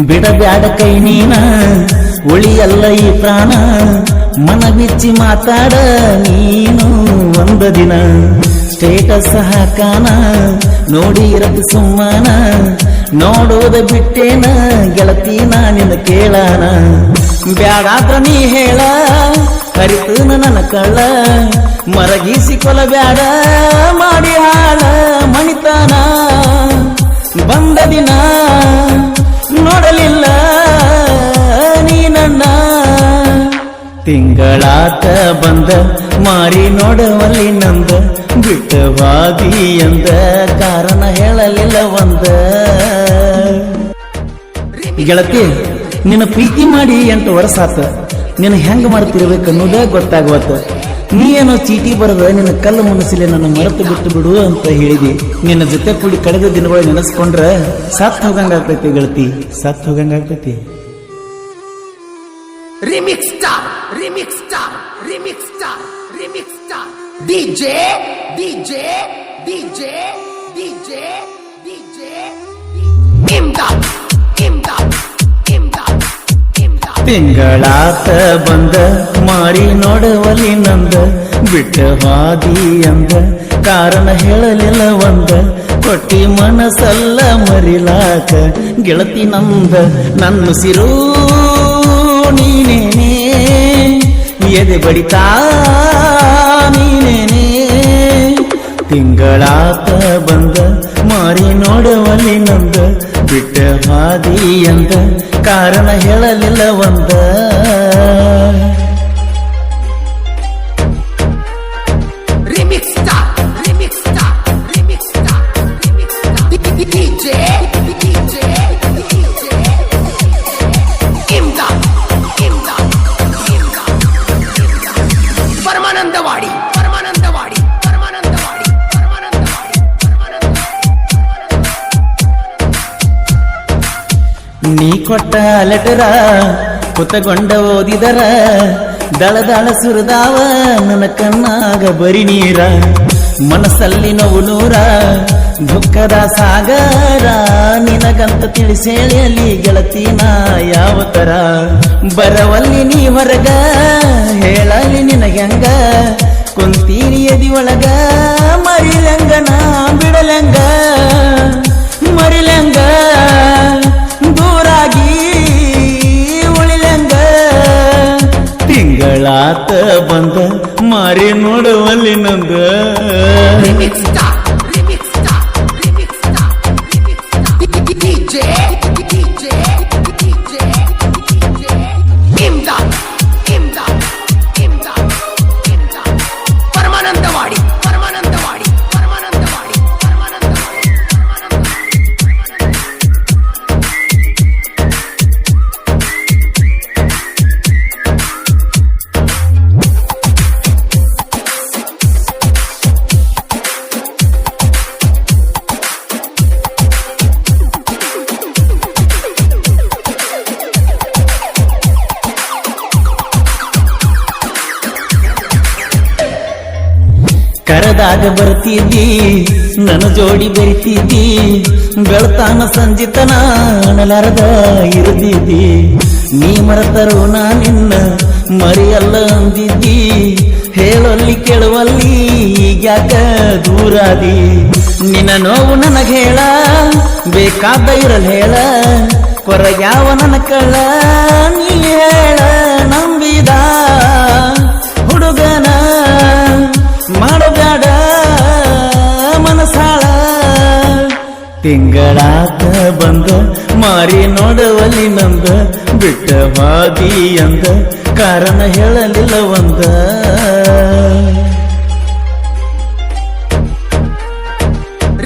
ಬಿಡಬ್ಯಾಡ ಕೈ ನೀನ ಉಳಿಯಲ್ಲ ಈ ಪ್ರಾಣ ಮನ ಬಿಚ್ಚಿ ಮಾತಾಡ ನೀನು ಒಂದ ದಿನ ಸ್ಟೇಟಸ್ ಹಾಕಾನ ನೋಡಿ ಇರತ್ತು ಸುಮ್ಮನ ನೋಡೋದ ಬಿಟ್ಟೇನ ಗೆಳತಿ ನಿನ್ನ ಕೇಳಾನ ಬ್ಯಾಡಾದ್ರ ನೀ ಹೇಳ ಹರಿತು ನನ್ನ ಕಳ್ಳ ಮರಗಿಸಿ ಕೊಲಬ್ಯಾಡ ಮಾಡಿ ಹಾಳ ಮಣಿತಾನ ಬಂದ ದಿನ ನೋಡಲಿಲ್ಲ ನೀ ನನ್ನ ತಿಂಗಳಾತ ಬಂದ ಮಾರಿ ನೋಡವಲ್ಲಿ ನಂದ ಬಿಟ್ಟವಾದಿ ಎಂದ ಕಾರಣ ಹೇಳಲಿಲ್ಲ ಒಂದ ಗೆಳತಿ ನಿನ್ನ ಪ್ರೀತಿ ಮಾಡಿ 8 ವರ್ಷ ಆತ ನಿನ್ನ ಹೆಂಗ ಮಾಡ್ತಿರ್ಬೇಕು ಅನ್ನೋದ ಗೊತ್ತಾಗವತ್ತ ನೀ ಏನೋ ಚೀಟಿ ಬರದ ನಿನ್ನ ಕಲ್ಲು ಮನಸ್ಸಿಲೆ ನನ್ನ ಮರೆತು ಬಿಟ್ಟು ಬಿಡು ಅಂತ ಹೇಳಿದಿ ನಿನ್ನ ಜೊತೆ ಕೂಡಿ ಕಳೆದ ದಿನಗಳು ನೆನೆಸ್ಕೊಂಡ್ರ ಸತ್ ಹೋಗಂಗಾಗ್ತೈತಿ ಗೆಳತಿ ಸತ್ ಹೋಗಂಗಾಗ್ತೈತಿ Remix star, remix star, remix star, remix star. DJ, DJ, DJ, DJ, DJ. Imdad, Imdad, Imdad, Imdad. ತಿಂಗಳಾತ ಬಂದ ಮಾರಿ ನೋಡವಲಿ ನಂದ ಬಿಟ್ಟವಾದಿ ಅಂದ ಕಾರಣ ಹೇಳಲಿಲ್ಲ ಒಂದ ಕೊಟ್ಟಿ ಮನಸ್ಸಲ್ಲ ಮರಿಲಾಕ ಗೆಳತಿ ನಂದ ನನ್ನ ಸಿರು ನೀನೇನೇ ಎದೆ ಬಡಿತಾ ನೀನೇನೇ ತಿಂಗಳಾತ ಬಂದ ಮಾರಿ ನೋಡವಲ್ಲಿ ನಂದ ಬಿಟ್ಟ ಹಾದಿ ಅಂದ ಕಾರಣ ಹೇಳಲಿಲ್ಲ ಒಂದ Remix star, remix star, remix star, remix star. DJ, DJ, DJ. Imdad, Imdad, Imdad, Imdad. Paramanandawadi, Paramanandawadi, Paramanandawadi, Paramanandawadi, Paramanandawadi. ನೀ ಕೊಟ್ಟ ಲೆಟರ ಕುತಗೊಂಡ ಓದಿದರ ದಳದಳ ಸುರಿದಾವ ನನ್ನ ಕಣ್ಣಾಗ ಬರಿ ನೀರ ಮನಸ್ಸಲ್ಲಿ ನೋವು ನೂರ ದುಃಖದ ಸಾಗರ ನಿನಗಂತ ತಿಳಿಸೇಳಿ ಅಲ್ಲಿ ಗೆಳತಿನ ಯಾವ ತರ ಬರವಲ್ಲಿ ನೀ ಹೊರಗ ಹೇಳಲಿ ನಿನಗೆಂಗ ಕುಂತೀನಿ ಎದಿ ಒಳಗ ಮರಿಲಂಗ ನಾ ಬಿಡಲಂಗ ಮರಿಲಂಗ ದೂರಾಗಿ ಉಳಿಲಂಗ ತಿಂಗಳಾತ ಬಂದ ಮಾರಿ ನೋಡುವಲ್ಲಿ ನಂದ Remix star, remix star, remix star, remix star. DJ, DJ, DJ, DJ. Imdad, Imdad, Imdad, Imdad. Paramanandawadi, Paramanandawadi, Paramanandawadi, Paramanandawadi, Paramanandawadi. ಕರೆದಾಗ ಬರ್ತಿದ್ದಿ ನನ್ನ ಜೋಡಿ ಬೆರಿತಿದ್ದಿ ಬೆಳತಾನ ಸಂಜಿತನ ಅನಲಾರದ ಇರದಿದ್ದಿ ನೀ ಮರೆತರು ನಾ ನಿನ್ನ ಮರಿಯಲ್ಲ ಅಂದಿದ್ದಿ ಹೇಳಲ್ಲಿ ಕೇಳುವಲ್ಲಿ ಈಗ್ಯಾಕ ದೂರಾದಿ ನಿನ್ನ ನೋವು ನನಗ ಹೇಳ ಬೇಕಾದ ಇರಲ್ ಹೇಳ ಹೊರಗ್ಯಾವ ನನ್ನ ಕಳ್ಳ ನೀ ಹೇಳ ನಂಬಿದ ಹುಡುಗನ ಮಾಡಬ್ಯಾಡ ಮನಸಾಳ ತಿಂಗಳಾತ ಬಂದ ಮಾರಿ ನೋಡವಲ್ಲಿ ನಂದ ಬಿಟ್ಟ ಹಾದಿ ಅಂದ ಕಾರಣ ಹೇಳಲಿಲ್ಲ ಒಂದ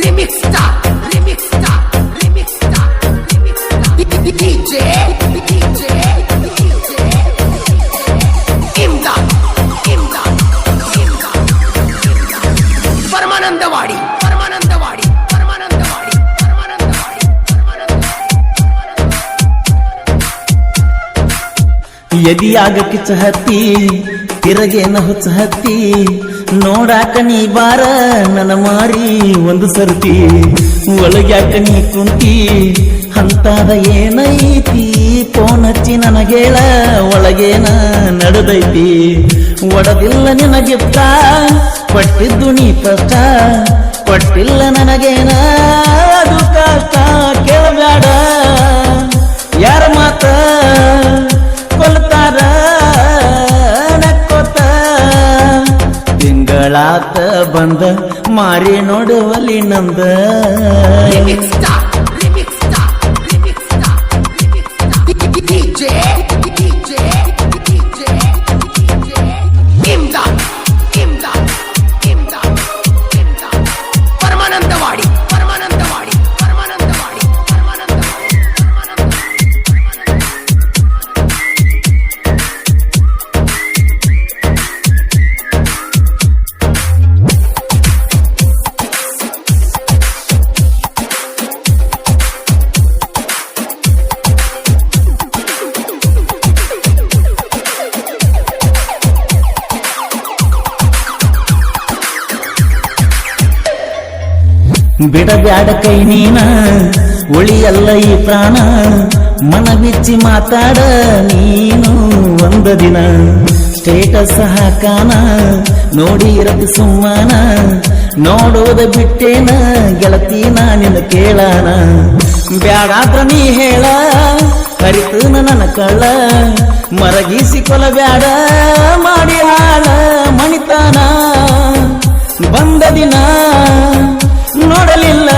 Remix star, remix star, remix star, remix star. DJ, DJ, DJ. Imdad, Imdad, Imdad, Imdad. Paramanandawadi, Paramanandawadi, Paramanandawadi, Paramanandawadi, Paramanandawadi. ಎದಿಯಾಗ Kichcha ಹತ್ತಿ ತಿರಗೇನ ಹುಚ್ಚ ಹತ್ತಿ ನೋಡಾಕ ನೀ ಬಾರ ನನ್ನ ಮಾರಿ ಒಂದು ಸರ್ತಿ ಒಳಗ್ಯಾಕ ನೀ ಕುಂತಿ ಅಂತಾದ ಏನೈತಿ ಫೋನ್ ಹಚ್ಚಿ ನನಗೇಳ ಒಳಗೇನ ನಡೆದೈತಿ ಒಡದಿಲ್ಲ ನಿನಗಿಪ್ಪ ಕೊಟ್ಟಿದ್ದು ನೀ ಕಷ್ಟ ಕೊಟ್ಟಿಲ್ಲ ನನಗೇನ ಅದು ಕಷ್ಟ ಕೇಳಬೇಡ ಯಾರ ಮಾತ ಕೊಲ್ತಾರ ನಕ್ಕೋತ ತಿಂಗಳಾತ ಬಂದ ಮಾರಿ ನೋಡುವಲ್ಲಿ ನಂದ Remix star, remix star, remix star, remix star. DJ, DJ, DJ, DJ. Imdad, Imdad, Imdad, Imdad. Paramanandawadi, Paramanandawadi, Paramanandawadi, Paramanandawadi, Paramanandawadi. ಬಿಡಬ್ಯಾಡ ಕೈ ನೀನ ಉಳಿಯಲ್ಲ ಈ ಪ್ರಾಣ ಮನ ಬಿಚ್ಚಿ ಮಾತಾಡ ನೀನು ಒಂದ ದಿನ ಸ್ಟೇಟಸ್ ಹಾಕಾನ ನೋಡಿ ಇರತಿ ಸುಮ್ಮನ ನೋಡೋದ ಬಿಟ್ಟೇನ ಗೆಳತಿ ನಿನ್ನ ಕೇಳಾನ ಬ್ಯಾಡಾದ್ರ ನೀ ಹೇಳ ಕರಿತು ನನ್ನ ಕಳ್ಳ ಮರಗಿಸಿ ಕೊಲಬ್ಯಾಡ ಮಾಡಿ ಹಾಳ ಮಣಿತಾನ ಬಂದ ದಿನ ನೋಡಲಿಲ್ಲ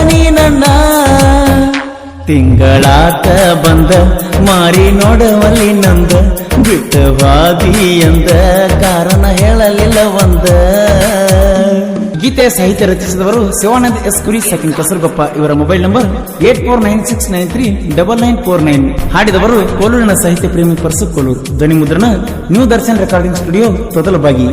ನೀ ನನ್ನ ತಿಂಗಳಾತ ಬಂದ ಮಾರಿ ನೋಡವಲ್ಲಿ ನಂದ ಬಿಟ್ಟವಾದಿ ಎಂದ ಕಾರಣ ಹೇಳಲಿಲ್ಲ ಒಂದ ಗೀತೆ ಸಾಹಿತ್ಯ ರಚಿಸಿದವರು ಶಿವಾನಂದ್ ಎಸ್ ಕುರಿ ಸೆಕೆಂಡ್ ಕಸರಗೊಪ್ಪ ಇವರ ಮೊಬೈಲ್ ನಂಬರ್ 8496939949 ಹಾಡಿದವರು ಕೋಲೂರಿನ ಸಾಹಿತ್ಯ ಪ್ರೇಮಿ ಪರ್ಸು ಕೋಲೂರು ಧ್ವನಿ ಮುದ್ರಣ new Darshan recording studio Todalbagi